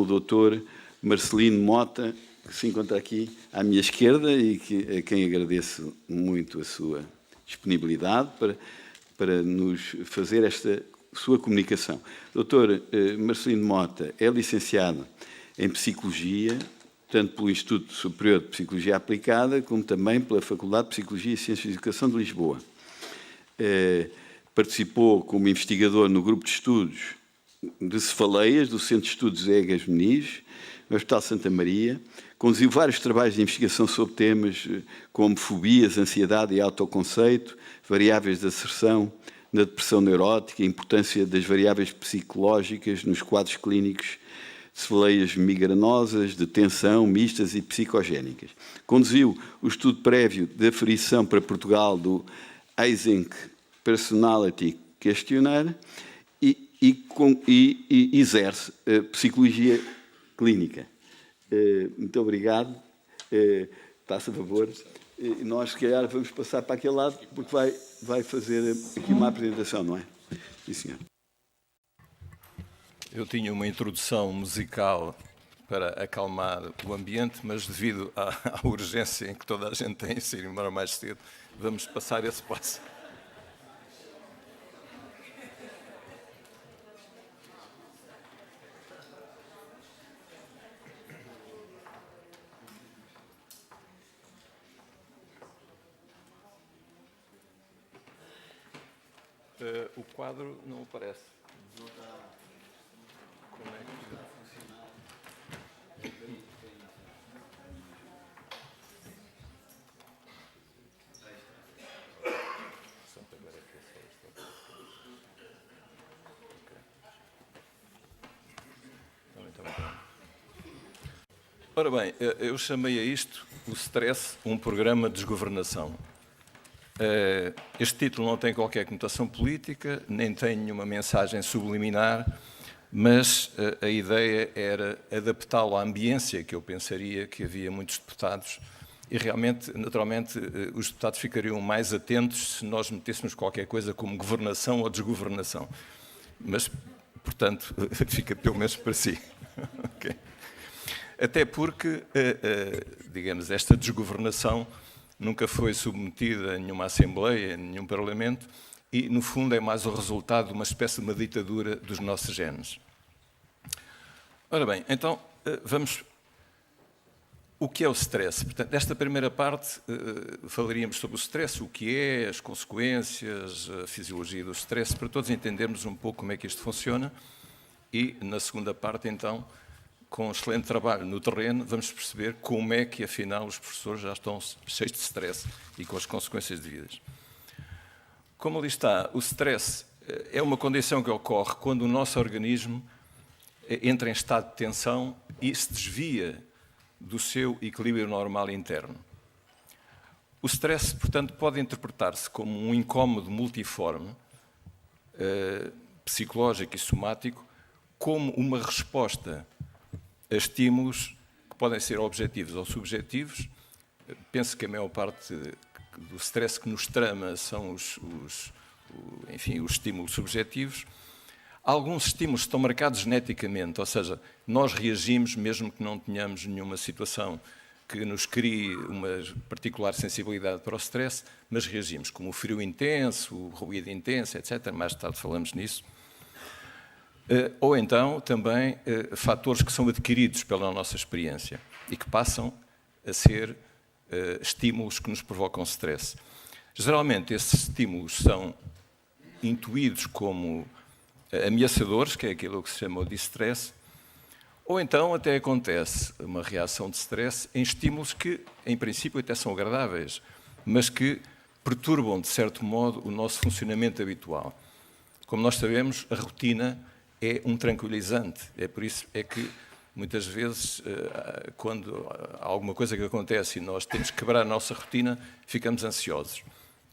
o doutor Marcelino Mota, que se encontra aqui à minha esquerda e a quem agradeço muito a sua disponibilidade para nos fazer esta sua comunicação. Doutor Marcelino Mota é licenciado em Psicologia, tanto pelo Instituto Superior de Psicologia Aplicada, como também pela Faculdade de Psicologia e Ciências de Educação de Lisboa. Participou como investigador no grupo de estudos de cefaleias do Centro de Estudos Egas Meniz, no Hospital Santa Maria. Conduziu vários trabalhos de investigação sobre temas como fobias, ansiedade e autoconceito, variáveis da asserção na depressão neurótica, a importância das variáveis psicológicas nos quadros clínicos de cefaleias migranosas, de tensão, mistas e psicogénicas. Conduziu o estudo prévio de aferição para Portugal do Eysenck Personality Questionnaire e exerce psicologia clínica. Muito obrigado. Faça favor. Nós, se calhar, vamos passar para aquele lado, porque vai fazer aqui uma apresentação, não é? Sim, senhor. Eu tinha uma introdução musical para acalmar o ambiente, mas devido à urgência em que toda a gente tem em se ir embora mais cedo, vamos passar esse passo. O quadro não aparece. Como é que vai funcionar? Ora bem, eu chamei a isto o stress, um programa de desgovernação. Este título não tem qualquer conotação política, nem tem nenhuma mensagem subliminar, mas a ideia era adaptá-lo à ambiência que eu pensaria que havia muitos deputados e realmente, naturalmente, os deputados ficariam mais atentos se nós metêssemos qualquer coisa como governação ou desgovernação. Mas, portanto, fica pelo menos para si. Okay. Até porque, digamos, esta desgovernação nunca foi submetida a nenhuma Assembleia, a nenhum Parlamento, e, no fundo, é mais o resultado de uma espécie de uma ditadura dos nossos genes. Ora bem, então, vamos... O que é o stress? Portanto, nesta primeira parte, falaríamos sobre o stress, o que é, as consequências, a fisiologia do stress, para todos entendermos um pouco como é que isto funciona, e, na segunda parte, então, com um excelente trabalho no terreno, vamos perceber como é que, afinal, os professores já estão cheios de stress e com as consequências devidas. Como ali está, o stress é uma condição que ocorre quando o nosso organismo entra em estado de tensão e se desvia do seu equilíbrio normal interno. O stress, portanto, pode interpretar-se como um incómodo multiforme, psicológico e somático, como uma resposta a estímulos que podem ser objetivos ou subjetivos. Penso que a maior parte do stress que nos trama são os estímulos subjetivos. Alguns estímulos estão marcados geneticamente, ou seja, nós reagimos mesmo que não tenhamos nenhuma situação que nos crie uma particular sensibilidade para o stress, mas reagimos, como o frio intenso, o ruído intenso, etc. Mais tarde falamos nisso. Ou então, também, fatores que são adquiridos pela nossa experiência e que passam a ser estímulos que nos provocam stress. Geralmente, esses estímulos são intuídos como ameaçadores, que é aquilo que se chama de stress, ou então até acontece uma reação de stress em estímulos que, em princípio, até são agradáveis, mas que perturbam, de certo modo, o nosso funcionamento habitual. Como nós sabemos, a rotina é um tranquilizante. É por isso que, muitas vezes, quando há alguma coisa que acontece e nós temos que quebrar a nossa rotina, ficamos ansiosos.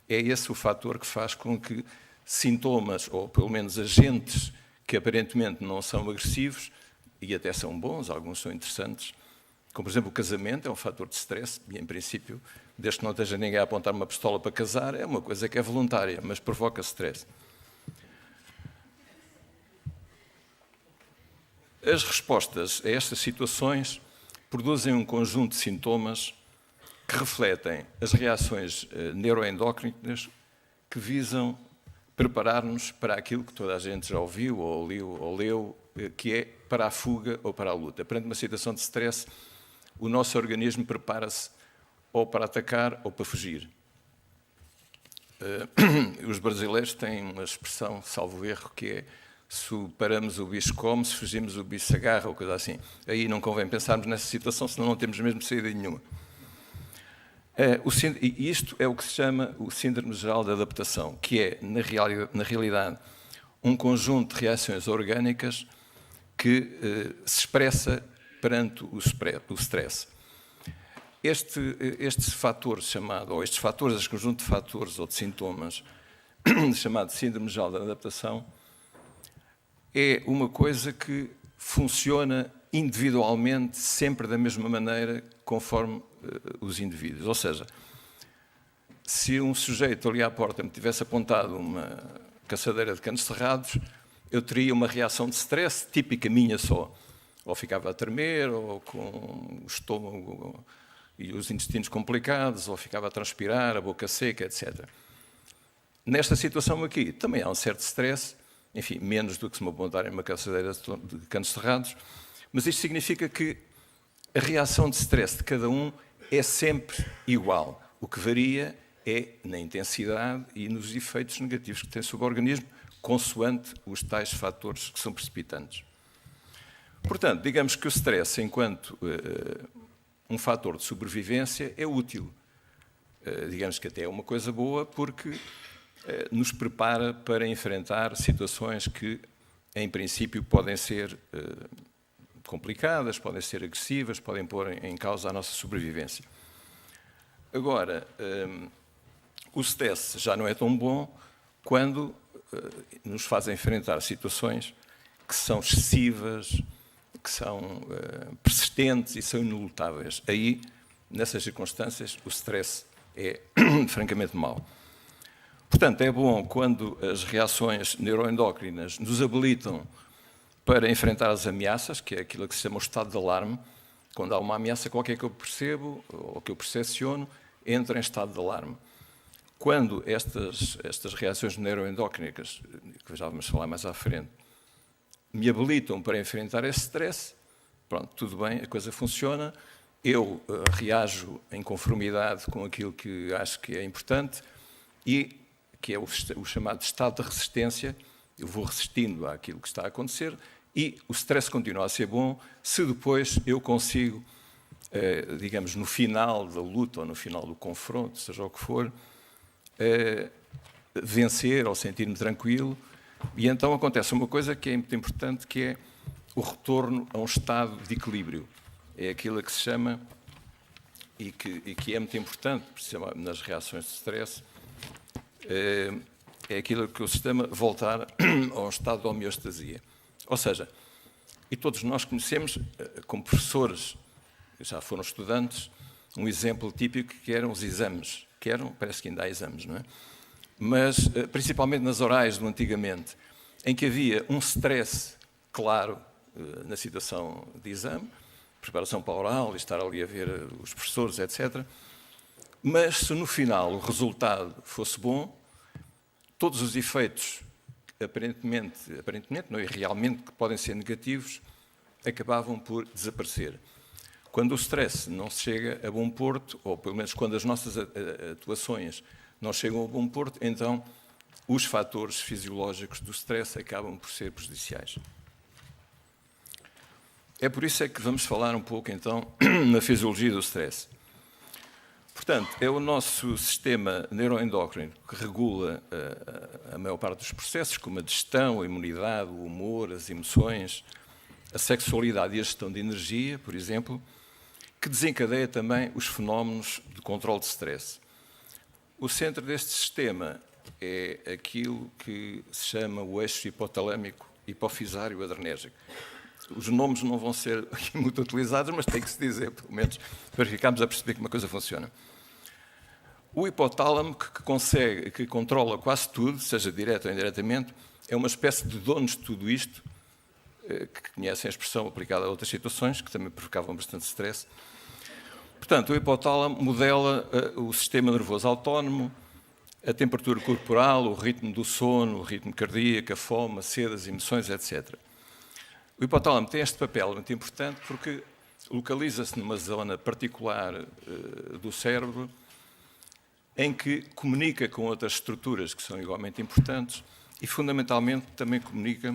É esse o fator que faz com que sintomas, ou pelo menos agentes que aparentemente não são agressivos, e até são bons, alguns são interessantes, como, por exemplo, o casamento é um fator de stress, e, em princípio, desde que não esteja ninguém a apontar uma pistola para casar, é uma coisa que é voluntária, mas provoca stress. As respostas a estas situações produzem um conjunto de sintomas que refletem as reações neuroendócrinas que visam preparar-nos para aquilo que toda a gente já ouviu, ou leu, que é para a fuga ou para a luta. Perante uma situação de stress, o nosso organismo prepara-se ou para atacar ou para fugir. Os brasileiros têm uma expressão, salvo erro, que é: se paramos o bicho come, se fugimos o bicho se agarra, ou coisa assim. Aí não convém pensarmos nessa situação, senão não temos mesmo saída nenhuma. E isto é o que se chama o síndrome geral de adaptação, que é, na realidade, um conjunto de reações orgânicas que se expressa perante o stress. Este fator chamado, ou estes fatores, este conjunto de fatores ou de sintomas, chamado síndrome geral de adaptação, é uma coisa que funciona individualmente, sempre da mesma maneira, conforme os indivíduos. Ou seja, se um sujeito ali à porta me tivesse apontado uma caçadeira de canos cerrados, eu teria uma reação de stress típica minha só. Ou ficava a tremer, ou com o estômago e os intestinos complicados, ou ficava a transpirar, a boca seca, etc. Nesta situação aqui, também há um certo stress, enfim, menos do que se me apontarem uma caçadeira de canos cerrados, mas isto significa que a reação de stress de cada um é sempre igual. O que varia é na intensidade e nos efeitos negativos que tem sobre o organismo, consoante os tais fatores que são precipitantes. Portanto, digamos que o stress, enquanto um fator de sobrevivência, é útil. Digamos que até é uma coisa boa, porque nos prepara para enfrentar situações que, em princípio, podem ser complicadas, podem ser agressivas, podem pôr em causa a nossa sobrevivência. Agora, o stress já não é tão bom quando nos faz enfrentar situações que são excessivas, que são persistentes e são inelutáveis. Aí, nessas circunstâncias, o stress é francamente mau. Portanto, é bom quando as reações neuroendócrinas nos habilitam para enfrentar as ameaças, que é aquilo que se chama o estado de alarme. Quando há uma ameaça qualquer que eu percebo ou que eu percepciono, entra em estado de alarme. Quando estas reações neuroendócrinas, que já vamos falar mais à frente, me habilitam para enfrentar esse stress, pronto, tudo bem, a coisa funciona, eu reajo em conformidade com aquilo que acho que é importante e que é o chamado estado de resistência. Eu vou resistindo àquilo que está a acontecer e o stress continua a ser bom se depois eu consigo, digamos, no final da luta ou no final do confronto, seja o que for, vencer ou sentir-me tranquilo. E então acontece uma coisa que é muito importante, que é o retorno a um estado de equilíbrio. É aquilo que se chama, e que é muito importante nas reações de stress, é aquilo que se chama voltar a um estado de homeostasia. Ou seja, e todos nós conhecemos, como professores, já foram estudantes, um exemplo típico que eram os exames. Parece que ainda há exames, não é? Mas, principalmente nas orais do antigamente, em que havia um stress claro na situação de exame, preparação para a oral, e estar ali a ver os professores, etc. Mas, se no final o resultado fosse bom, todos os efeitos, aparentemente não, e realmente que podem ser negativos, acabavam por desaparecer. Quando o stress não chega a bom porto, ou pelo menos quando as nossas atuações não chegam a bom porto, então os fatores fisiológicos do stress acabam por ser prejudiciais. É por isso é que vamos falar um pouco, então, na fisiologia do stress. Portanto, é o nosso sistema neuroendócrino que regula a maior parte dos processos, como a digestão, a imunidade, o humor, as emoções, a sexualidade e a gestão de energia, por exemplo, que desencadeia também os fenómenos de controle de stress. O centro deste sistema é aquilo que se chama o eixo hipotalâmico hipofisário adrenérgico. Os nomes não vão ser muito utilizados, mas tem que se dizer, pelo menos, para ficarmos a perceber como a coisa funciona. O hipotálamo, que controla quase tudo, seja direto ou indiretamente, é uma espécie de dono de tudo isto, que conhecem a expressão aplicada a outras situações, que também provocavam bastante stress. Portanto, o hipotálamo modela o sistema nervoso autónomo, a temperatura corporal, o ritmo do sono, o ritmo cardíaco, a fome, a sede, as emoções, etc. O hipotálamo tem este papel muito importante porque localiza-se numa zona particular do cérebro em que comunica com outras estruturas que são igualmente importantes e, fundamentalmente, também comunica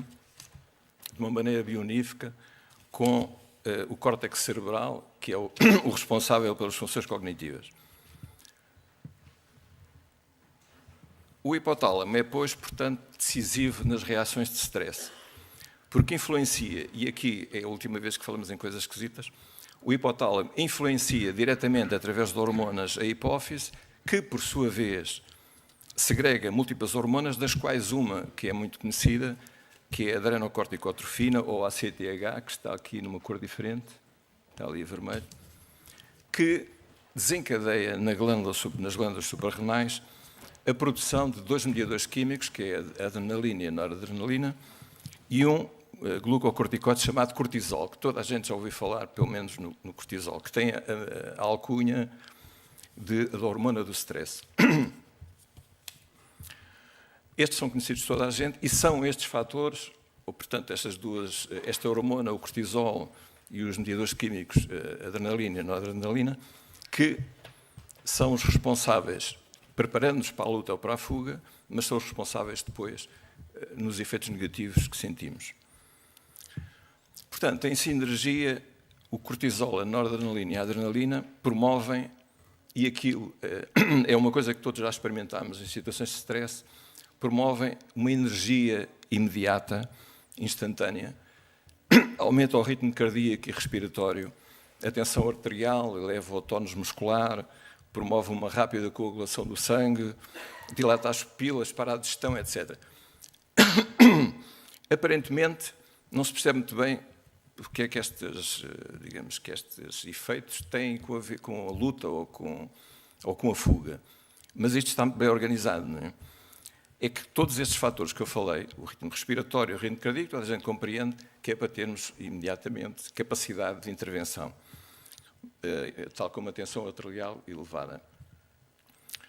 de uma maneira bionífica com o córtex cerebral, que é o responsável pelas funções cognitivas. O hipotálamo é, pois, portanto, decisivo nas reações de stress, porque influencia, e aqui é a última vez que falamos em coisas esquisitas, o hipotálamo influencia diretamente através de hormonas a hipófise, que, por sua vez, segrega múltiplas hormonas, das quais uma, que é muito conhecida, que é a adrenocorticotrofina, ou ACTH, que está aqui numa cor diferente, está ali a vermelho, que desencadeia nas glândulas suprarrenais a produção de dois mediadores químicos, que é a adrenalina e a noradrenalina, e um glucocorticoide chamado cortisol, que toda a gente já ouviu falar, pelo menos no cortisol, que tem a alcunha da hormona do stress. Estes são conhecidos de toda a gente e são estes fatores, ou portanto esta hormona, o cortisol e os mediadores químicos, a adrenalina e a noradrenalina, que são os responsáveis, preparando-nos para a luta ou para a fuga, mas são os responsáveis depois nos efeitos negativos que sentimos. Portanto, em sinergia, o cortisol, a noradrenalina e a adrenalina promovem, e aquilo é uma coisa que todos já experimentámos em situações de stress, promovem uma energia imediata, instantânea, aumenta o ritmo cardíaco e respiratório, a tensão arterial, eleva o tónus muscular, promove uma rápida coagulação do sangue, dilata as pupilas, para a digestão, etc. Aparentemente, não se percebe muito bem o que é que estes efeitos têm a ver com a luta ou com a fuga. Mas isto está bem organizado, não é? É que todos estes fatores que eu falei, o ritmo respiratório, o ritmo cardíaco, toda a gente compreende que é para termos imediatamente capacidade de intervenção, tal como a tensão arterial elevada.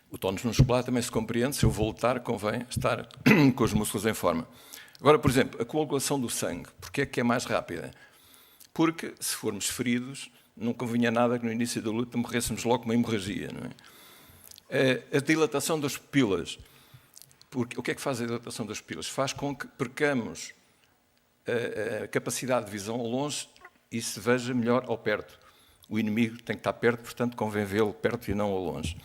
O tónus muscular também se compreende, se eu voltar, convém estar com os músculos em forma. Agora, por exemplo, a coagulação do sangue, porquê é que é mais rápida? Porque, se formos feridos, não convinha nada que no início da luta morrêssemos logo com uma hemorragia, não é? A dilatação das pupilas. Porque, o que é que faz a dilatação das pupilas? Faz com que percamos a capacidade de visão ao longe e se veja melhor ao perto. O inimigo tem que estar perto, portanto, convém vê-lo perto e não ao longe.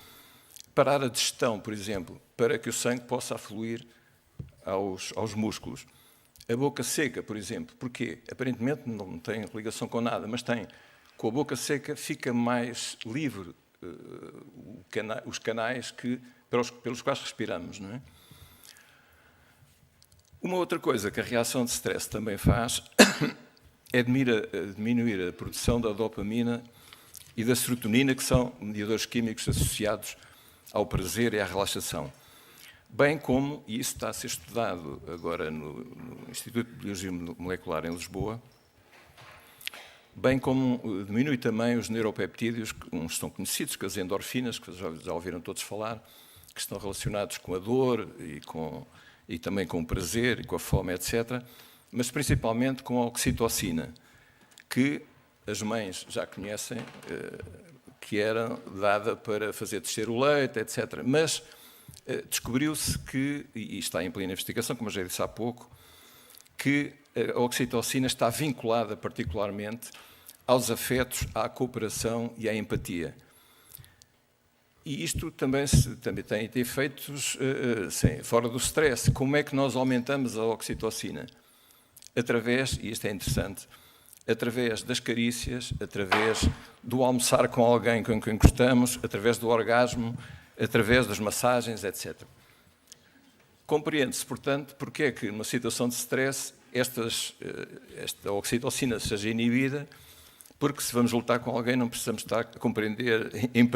Parar a digestão, por exemplo, para que o sangue possa afluir aos músculos. A boca seca, por exemplo, porque aparentemente não tem ligação com nada, mas tem. Com a boca seca fica mais livre os canais pelos quais respiramos, não é? Uma outra coisa que a reação de stress também faz é diminuir a produção da dopamina e da serotonina, que são mediadores químicos associados ao prazer e à relaxação. Bem como, e isso está a ser estudado agora no Instituto de Biologia Molecular em Lisboa, bem como diminui também os neuropeptídeos, uns estão conhecidos, que as endorfinas, que já ouviram todos falar, que estão relacionados com a dor e também com o prazer e com a fome, etc., mas principalmente com a oxitocina, que as mães já conhecem, que era dada para fazer descer o leite, etc. Mas descobriu-se que, e está em plena investigação, como eu já disse há pouco, que a oxitocina está vinculada particularmente aos afetos, à cooperação e à empatia. E isto também tem efeitos fora do stress. Como é que nós aumentamos a oxitocina? Através, e isto é interessante, através das carícias, através do almoçar com alguém com quem gostamos, através do orgasmo, através das massagens, etc. Compreende-se, portanto, porque é que numa situação de stress esta oxitocina seja inibida, porque se vamos lutar com alguém não precisamos estar a compreender,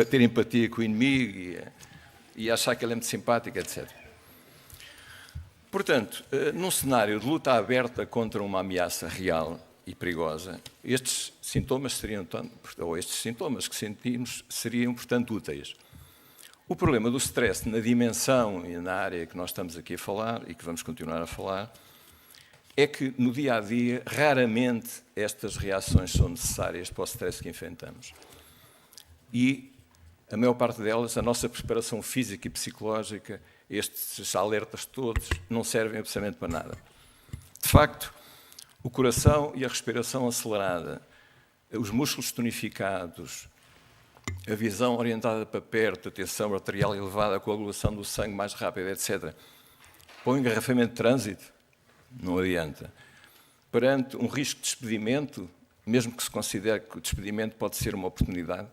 ter empatia com o inimigo e achar que ele é muito simpático, etc. Portanto, num cenário de luta aberta contra uma ameaça real e perigosa, estes sintomas que sentimos seriam, portanto, úteis. O problema do stress na dimensão e na área que nós estamos aqui a falar e que vamos continuar a falar é que no dia-a-dia raramente estas reações são necessárias para o stress que enfrentamos. E a maior parte delas, a nossa preparação física e psicológica, estes alertas todos, não servem absolutamente para nada. De facto, o coração e a respiração acelerada, os músculos tonificados, a visão orientada para perto, a tensão arterial elevada, a coagulação do sangue mais rápida, etc. Para o engarrafamento de trânsito, não adianta. Perante um risco de despedimento, mesmo que se considere que o despedimento pode ser uma oportunidade,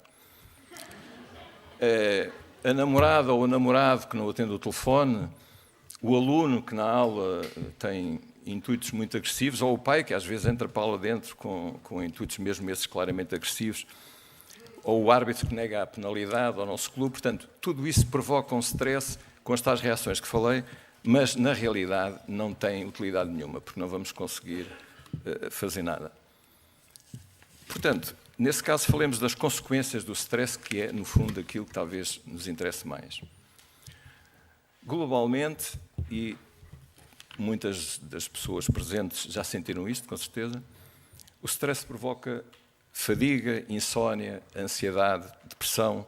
a namorada ou o namorado que não atende o telefone, o aluno que na aula tem intuitos muito agressivos, ou o pai que às vezes entra para a aula dentro com intuitos mesmo esses claramente agressivos, ou o árbitro que nega a penalidade ao nosso clube. Portanto, tudo isso provoca um stress com as tais reações que falei, mas na realidade não tem utilidade nenhuma, porque não vamos conseguir fazer nada. Portanto, nesse caso falemos das consequências do stress, que é, no fundo, aquilo que talvez nos interesse mais. Globalmente, e muitas das pessoas presentes já sentiram isto, com certeza, o stress provoca fadiga, insónia, ansiedade, depressão,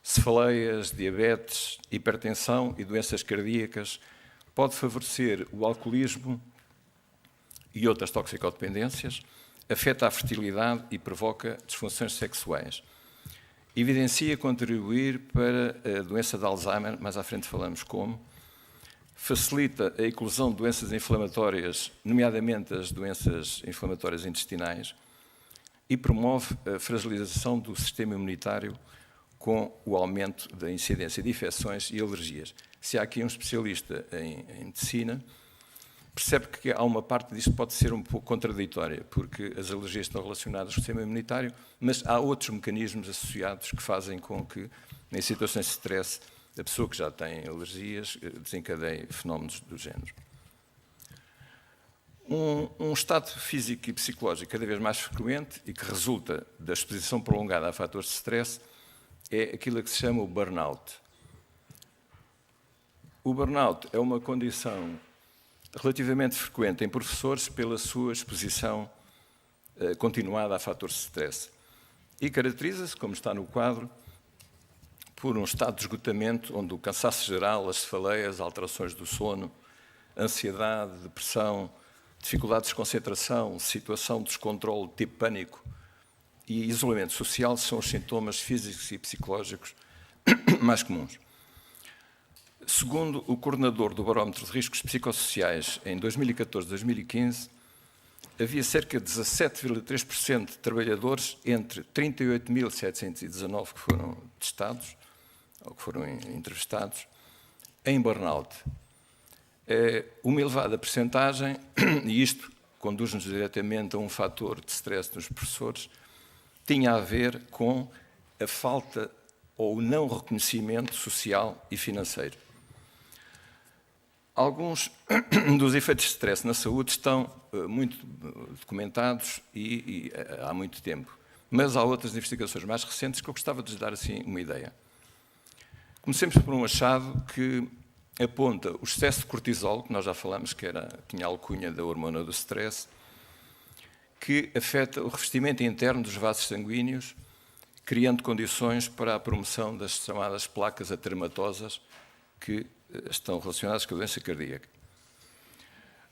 cefaleias, diabetes, hipertensão e doenças cardíacas. Pode favorecer o alcoolismo e outras toxicodependências, afeta a fertilidade e provoca disfunções sexuais. Evidencia contribuir para a doença de Alzheimer, mais à frente falamos como. Facilita a eclosão de doenças inflamatórias, nomeadamente as doenças inflamatórias intestinais, e promove a fragilização do sistema imunitário com o aumento da incidência de infecções e alergias. Se há aqui um especialista em medicina, percebe que há uma parte disso que pode ser um pouco contraditória, porque as alergias estão relacionadas com o sistema imunitário, mas há outros mecanismos associados que fazem com que, em situações de stress, a pessoa que já tem alergias desencadeie fenómenos do género. Um estado físico e psicológico cada vez mais frequente e que resulta da exposição prolongada a fatores de stress é aquilo que se chama o burnout. O burnout é uma condição relativamente frequente em professores pela sua exposição continuada a fatores de stress e caracteriza-se, como está no quadro, por um estado de esgotamento onde o cansaço geral, as cefaleias, alterações do sono, ansiedade, depressão, dificuldades de concentração, situação de descontrole tipo pânico e isolamento social são os sintomas físicos e psicológicos mais comuns. Segundo o coordenador do Barómetro de Riscos Psicossociais, em 2014-2015, havia cerca de 17,3% de trabalhadores entre 38.719 que foram testados, ou que foram entrevistados, em burnout. Uma elevada percentagem, e isto conduz-nos diretamente a um fator de stress nos professores, tinha a ver com a falta ou o não reconhecimento social e financeiro. Alguns dos efeitos de stress na saúde estão muito documentados e há muito tempo, mas há outras investigações mais recentes que eu gostava de lhes dar assim uma ideia. Comecemos por um achado que aponta o excesso de cortisol, que nós já falamos que tinha a alcunha da hormona do stress, que afeta o revestimento interno dos vasos sanguíneos, criando condições para a promoção das chamadas placas ateromatosas que estão relacionadas com a doença cardíaca.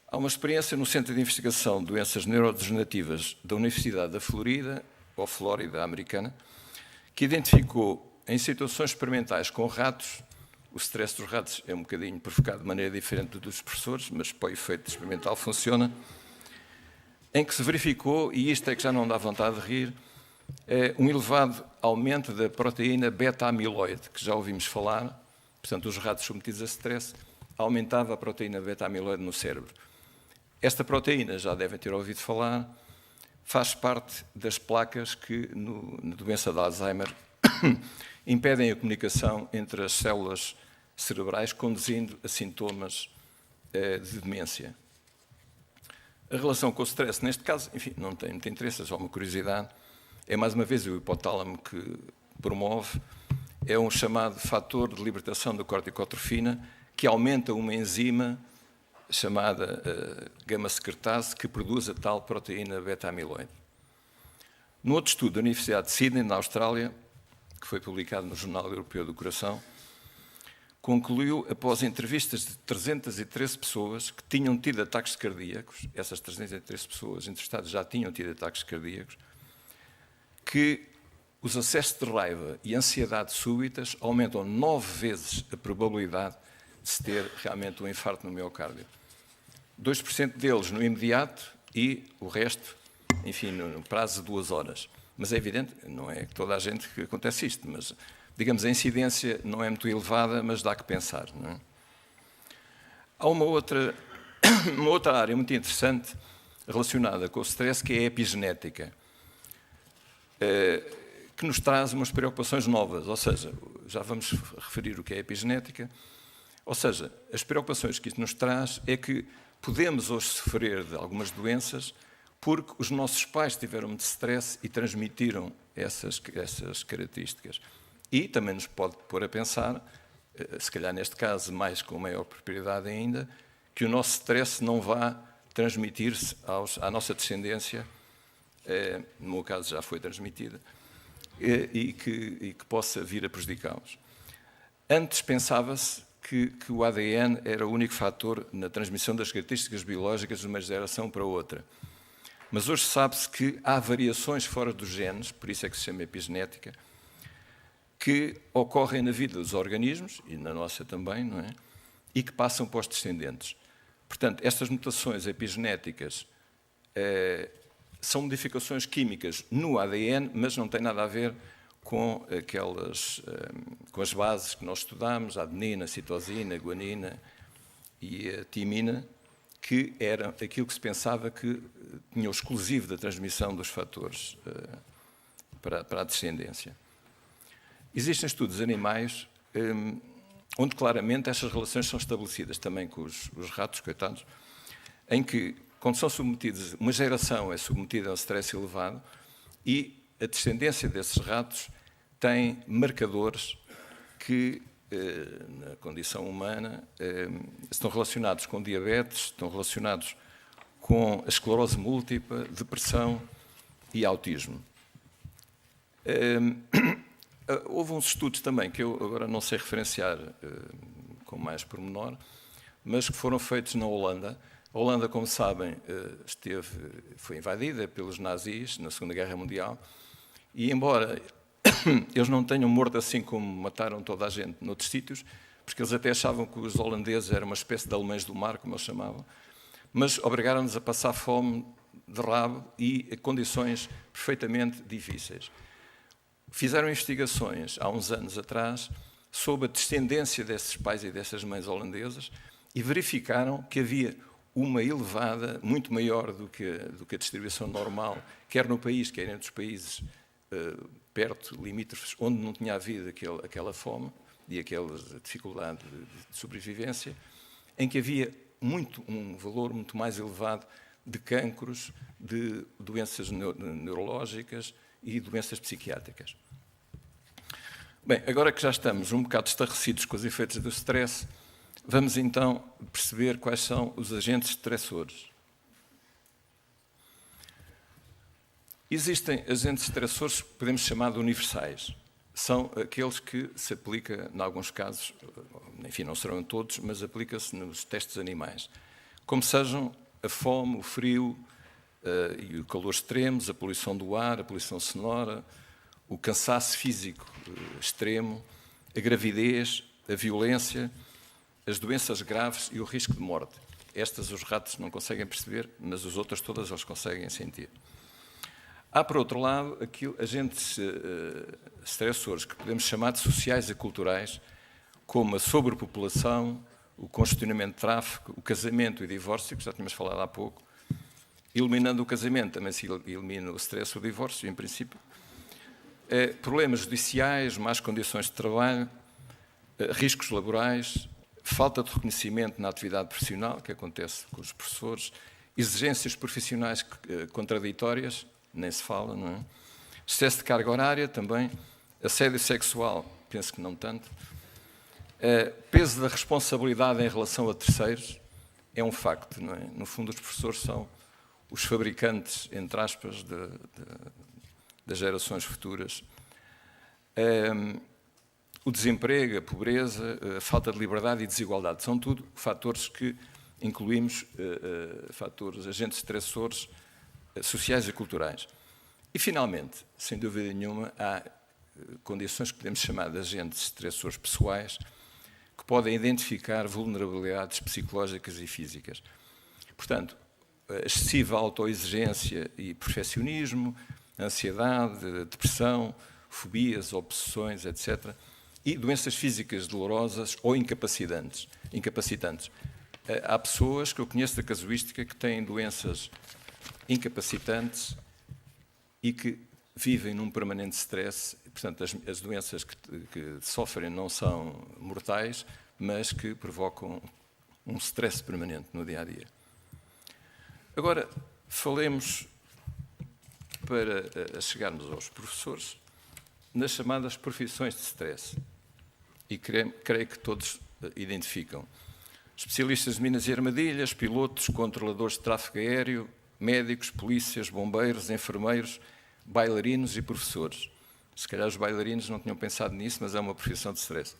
Há uma experiência no Centro de Investigação de Doenças Neurodegenerativas da Universidade da Flórida, ou Flórida americana, que identificou em situações experimentais com ratos, o stress dos ratos é um bocadinho provocado de maneira diferente do dos professores, mas para o efeito experimental funciona, em que se verificou, e isto é que já não dá vontade de rir, um elevado aumento da proteína beta-amiloide, que já ouvimos falar. Portanto, os ratos submetidos a stress aumentava a proteína beta-amiloide no cérebro. Esta proteína, já devem ter ouvido falar, faz parte das placas que, na doença de Alzheimer, impedem a comunicação entre as células cerebrais, conduzindo a sintomas de demência. A relação com o stress, neste caso, enfim, não tem muito interesse, é só uma curiosidade, é mais uma vez o hipotálamo que promove, é um chamado fator de libertação da corticotrofina que aumenta uma enzima chamada gama-secretase que produz a tal proteína beta-amiloide. No outro estudo da Universidade de Sydney, na Austrália, que foi publicado no Jornal Europeu do Coração, concluiu, após entrevistas de 313 pessoas que tinham tido ataques cardíacos, essas 313 pessoas entrevistadas já tinham tido ataques cardíacos, que os acessos de raiva e ansiedade súbitas aumentam 9 vezes a probabilidade de se ter realmente um infarto no miocárdio. 2% deles no imediato e o resto, enfim, no prazo de 2 horas. Mas é evidente, não é toda a gente que acontece isto, mas, digamos, a incidência não é muito elevada, mas dá que pensar. Não é? Há uma outra área muito interessante relacionada com o stress, que é a epigenética, que nos traz umas preocupações novas, ou seja, já vamos referir o que é a epigenética, ou seja, as preocupações que isto nos traz é que podemos hoje sofrer de algumas doenças porque os nossos pais tiveram muito stress e transmitiram essas características. E também nos pode pôr a pensar, se calhar neste caso mais com maior propriedade ainda, que o nosso stress não vá transmitir-se à nossa descendência, no meu caso já foi transmitida, e que possa vir a prejudicá-los. Antes pensava-se que o ADN era o único fator na transmissão das características biológicas de uma geração para outra. Mas hoje sabe-se que há variações fora dos genes, por isso é que se chama epigenética, que ocorrem na vida dos organismos, e na nossa também, não é? E que passam para os descendentes. Portanto, estas mutações epigenéticas são modificações químicas no ADN, mas não têm nada a ver com com as bases que nós estudamos, a adenina, a citosina, a guanina e a timina, que era aquilo que se pensava que tinha o exclusivo da transmissão dos fatores para a descendência. Existem estudos animais onde claramente estas relações são estabelecidas, também com os ratos, coitados, em que, quando são submetidos, uma geração é submetida a um stress elevado e a descendência desses ratos tem marcadores que, na condição humana, estão relacionados com diabetes, estão relacionados com a esclerose múltipla, depressão e autismo. Houve uns estudos também, que eu agora não sei referenciar com mais pormenor, mas que foram feitos na Holanda. A Holanda, como sabem, foi invadida pelos nazis na Segunda Guerra Mundial e, embora eles não tenham morto assim como mataram toda a gente noutros sítios, porque eles até achavam que os holandeses eram uma espécie de alemães do mar, como eles chamavam, mas obrigaram-nos a passar fome de rabo e a condições perfeitamente difíceis. Fizeram investigações há uns anos atrás sobre a descendência desses pais e dessas mães holandesas e verificaram que havia uma elevada, muito maior do que a distribuição normal, quer no país, quer entre os países perto, limítrofes, onde não tinha havido aquela fome e aquela dificuldade de sobrevivência, em que havia um valor muito mais elevado de cancros, de doenças neurológicas e doenças psiquiátricas. Bem, agora que já estamos um bocado estarrecidos com os efeitos do stress, vamos então perceber quais são os agentes estressores. Existem agentes estressores que podemos chamar de universais. São aqueles que se aplica, em alguns casos, enfim, não serão todos, mas aplica-se nos testes animais. Como sejam a fome, o frio e o calor extremos, a poluição do ar, a poluição sonora, o cansaço físico extremo, a gravidez, a violência, as doenças graves e o risco de morte. Estas os ratos não conseguem perceber, mas as outras todas eles conseguem sentir. Há, por outro lado, agentes estressores que podemos chamar de sociais e culturais, como a sobrepopulação, o congestionamento de tráfego, o casamento e o divórcio, que já tínhamos falado há pouco. Eliminando o casamento, também se elimina o stress e o divórcio, em princípio. Problemas judiciais, más condições de trabalho, riscos laborais, falta de reconhecimento na atividade profissional, que acontece com os professores, exigências profissionais contraditórias, nem se fala, não é? Excesso de carga horária também, assédio sexual, penso que não tanto, peso da responsabilidade em relação a terceiros, é um facto, não é? No fundo, os professores são os fabricantes, entre aspas, das gerações futuras. O desemprego, a pobreza, a falta de liberdade e desigualdade, são tudo fatores que incluímos, fatores, agentes estressores sociais e culturais. E, finalmente, sem dúvida nenhuma, há condições que podemos chamar de agentes estressores pessoais que podem identificar vulnerabilidades psicológicas e físicas. Portanto, excessiva autoexigência e perfeccionismo, ansiedade, depressão, fobias, obsessões, etc. E doenças físicas dolorosas ou incapacitantes. Há pessoas que eu conheço da casuística que têm doenças incapacitantes e que vivem num permanente stress. Portanto, as doenças que sofrem não são mortais, mas que provocam um stress permanente no dia-a-dia. Agora, falemos, para chegarmos aos professores, nas chamadas profissões de stress. E creio que todos identificam. Especialistas de minas e armadilhas, pilotos, controladores de tráfego aéreo, médicos, polícias, bombeiros, enfermeiros, bailarinos e professores. Se calhar os bailarinos não tinham pensado nisso, mas é uma profissão de stress.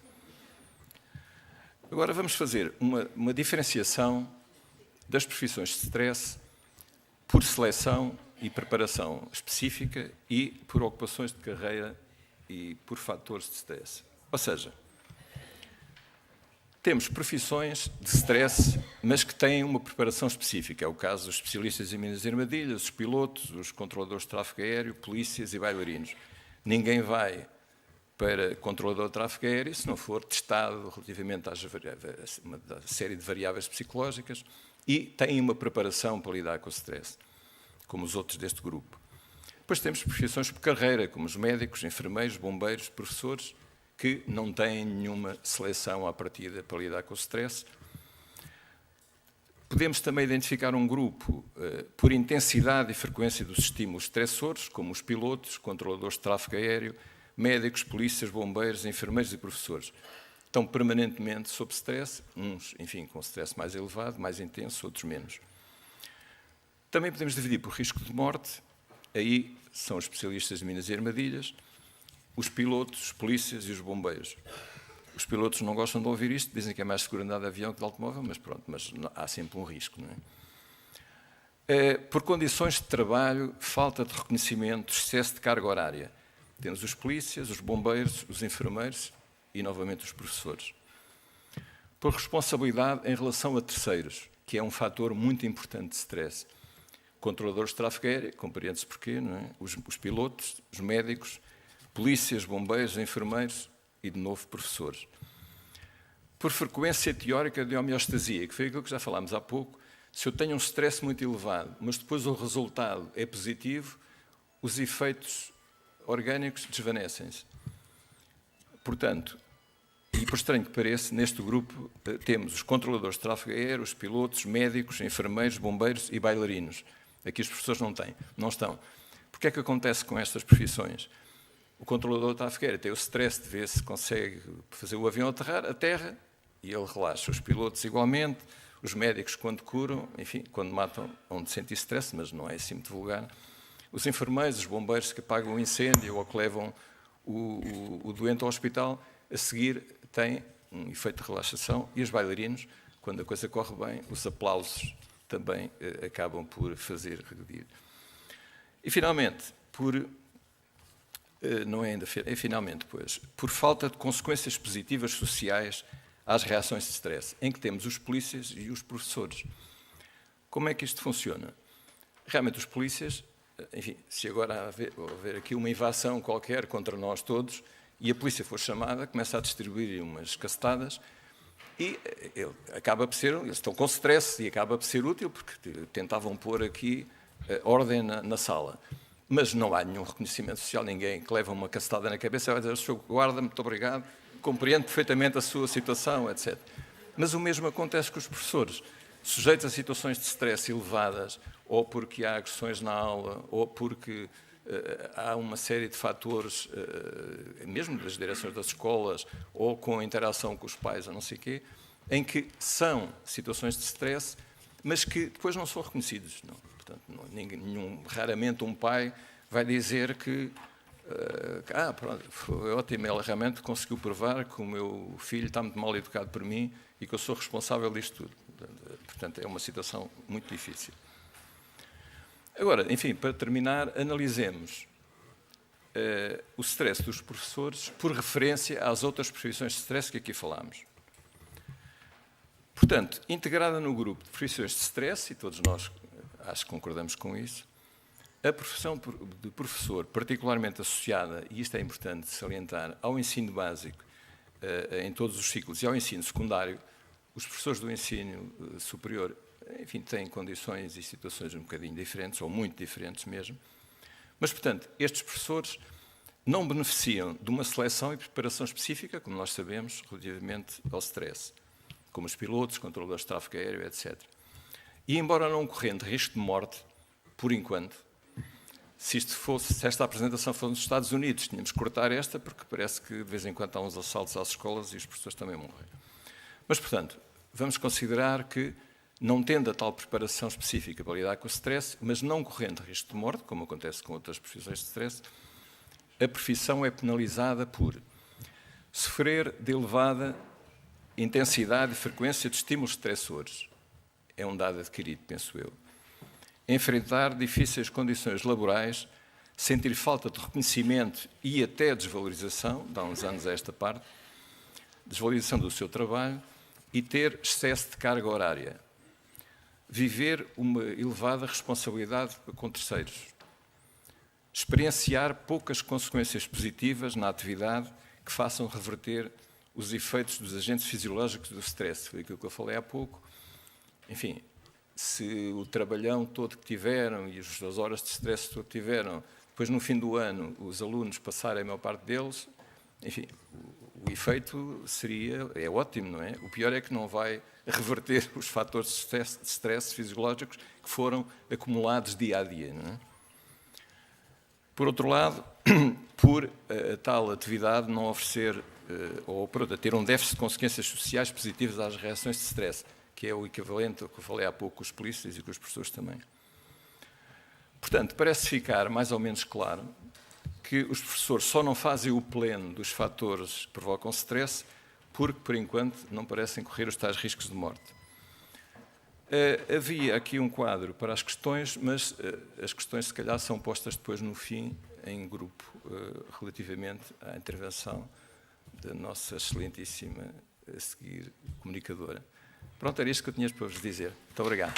Agora vamos fazer uma diferenciação das profissões de stress por seleção e preparação específica e por ocupações de carreira e por fatores de stress. Ou seja, temos profissões de stress, mas que têm uma preparação específica. É o caso dos especialistas em minas e armadilhas, os pilotos, os controladores de tráfego aéreo, polícias e bailarinos. Ninguém vai para controlador de tráfego aéreo se não for testado relativamente a uma série de variáveis psicológicas e tem uma preparação para lidar com o stress, como os outros deste grupo. Depois temos profissões por carreira, como os médicos, enfermeiros, bombeiros, professores, que não têm nenhuma seleção à partida para lidar com o stress. Podemos também identificar um grupo por intensidade e frequência dos estímulos estressores, como os pilotos, controladores de tráfego aéreo, médicos, polícias, bombeiros, enfermeiros e professores. Estão permanentemente sob stress, uns, enfim, com stress mais elevado, mais intenso, outros menos. Também podemos dividir por risco de morte, aí são os especialistas de minas e armadilhas, os pilotos, os polícias e os bombeiros. Os pilotos não gostam de ouvir isto, dizem que é mais seguro andar de avião que de automóvel, mas pronto, mas há sempre um risco, não é? Por condições de trabalho, falta de reconhecimento, excesso de carga horária. Temos os polícias, os bombeiros, os enfermeiros e, novamente, os professores. Por responsabilidade em relação a terceiros, que é um fator muito importante de stress. Controladores de tráfego aéreo, compreende-se porquê, não é? Os pilotos, os médicos, polícias, bombeiros, enfermeiros e, de novo, professores. Por frequência teórica de homeostasia, que foi aquilo que já falámos há pouco, se eu tenho um stress muito elevado, mas depois o resultado é positivo, os efeitos orgânicos desvanecem-se. Portanto, e por estranho que pareça, neste grupo temos os controladores de tráfego aéreo, os pilotos, médicos, enfermeiros, bombeiros e bailarinos. Aqui os professores não estão. Porque é que acontece com estas profissões? O controlador de tráfego aéreo tem o stress de ver se consegue fazer o avião aterrar a terra e ele relaxa. Os pilotos igualmente, os médicos quando curam, enfim, quando matam, onde sentem stress, mas não é assim muito vulgar. Os enfermeiros, os bombeiros que apagam o incêndio ou que levam o doente ao hospital, a seguir têm um efeito de relaxação e os bailarinos, quando a coisa corre bem, os aplausos também acabam por fazer regredir. E finalmente, por falta de consequências positivas sociais às reações de stress, em que temos os polícias e os professores. Como é que isto funciona? Realmente os polícias, enfim, se agora houver aqui uma invasão qualquer contra nós todos e a polícia for chamada, começa a distribuir umas cacetadas e eles estão com stress e acaba por ser útil porque tentavam pôr aqui ordem na sala. Mas não há nenhum reconhecimento social, ninguém que leva uma cacetada na cabeça vai dizer, Sr. Guarda, muito obrigado, compreendo perfeitamente a sua situação, etc. Mas o mesmo acontece com os professores. Sujeitos a situações de stress elevadas, ou porque há agressões na aula, ou porque há uma série de fatores, mesmo das direções das escolas, ou com a interação com os pais, a não sei o quê, em que são situações de stress, mas que depois não são reconhecidos. Não. Portanto, raramente um pai vai dizer que pronto, foi ótimo, ela realmente conseguiu provar que o meu filho está muito mal educado por mim e que eu sou responsável disto tudo. Portanto, é uma situação muito difícil. Agora, enfim, para terminar, analisemos o stress dos professores por referência às outras profissões de stress que aqui falámos. Portanto, integrada no grupo de profissões de stress, e todos nós acho que concordamos com isso, a profissão de professor, particularmente associada, e isto é importante salientar, ao ensino básico em todos os ciclos e ao ensino secundário, os professores do ensino superior, enfim, têm condições e situações um bocadinho diferentes, ou muito diferentes mesmo, mas, portanto, estes professores não beneficiam de uma seleção e preparação específica, como nós sabemos, relativamente ao stress, como os pilotos, controladores de tráfego aéreo, etc. E, embora não correndo risco de morte, por enquanto, se esta apresentação fosse nos Estados Unidos, tínhamos que cortar esta, porque parece que de vez em quando há uns assaltos às escolas e os professores também morrem. Mas, portanto, vamos considerar que, não tendo a tal preparação específica para lidar com o stress, mas não correndo risco de morte, como acontece com outras profissões de stress, a profissão é penalizada por sofrer de elevada intensidade e frequência de estímulos estressores. É um dado adquirido, penso eu. Enfrentar difíceis condições laborais, sentir falta de reconhecimento e até desvalorização, de há uns anos a esta parte, desvalorização do seu trabalho e ter excesso de carga horária. Viver uma elevada responsabilidade com terceiros. Experienciar poucas consequências positivas na atividade que façam reverter os efeitos dos agentes fisiológicos do stress. Foi aquilo que eu falei há pouco. Enfim, se o trabalhão todo que tiveram e as horas de stress todo que tiveram, depois no fim do ano os alunos passarem a maior parte deles, enfim, o efeito é ótimo, não é? O pior é que não vai reverter os fatores de stress fisiológicos que foram acumulados dia a dia, não é? Por outro lado, por a tal atividade não oferecer, ou ter um déficit de consequências sociais positivas às reações de stress, que é o equivalente ao que eu falei há pouco com os polícias e com os professores também. Portanto, parece ficar mais ou menos claro que os professores só não fazem o pleno dos fatores que provocam stress porque, por enquanto, não parecem correr os tais riscos de morte. Havia aqui um quadro para as questões, mas as questões, se calhar, são postas depois no fim, em grupo, relativamente à intervenção da nossa excelentíssima, a seguir, comunicadora. Pronto, era isto que eu tinha para vos dizer. Muito obrigado.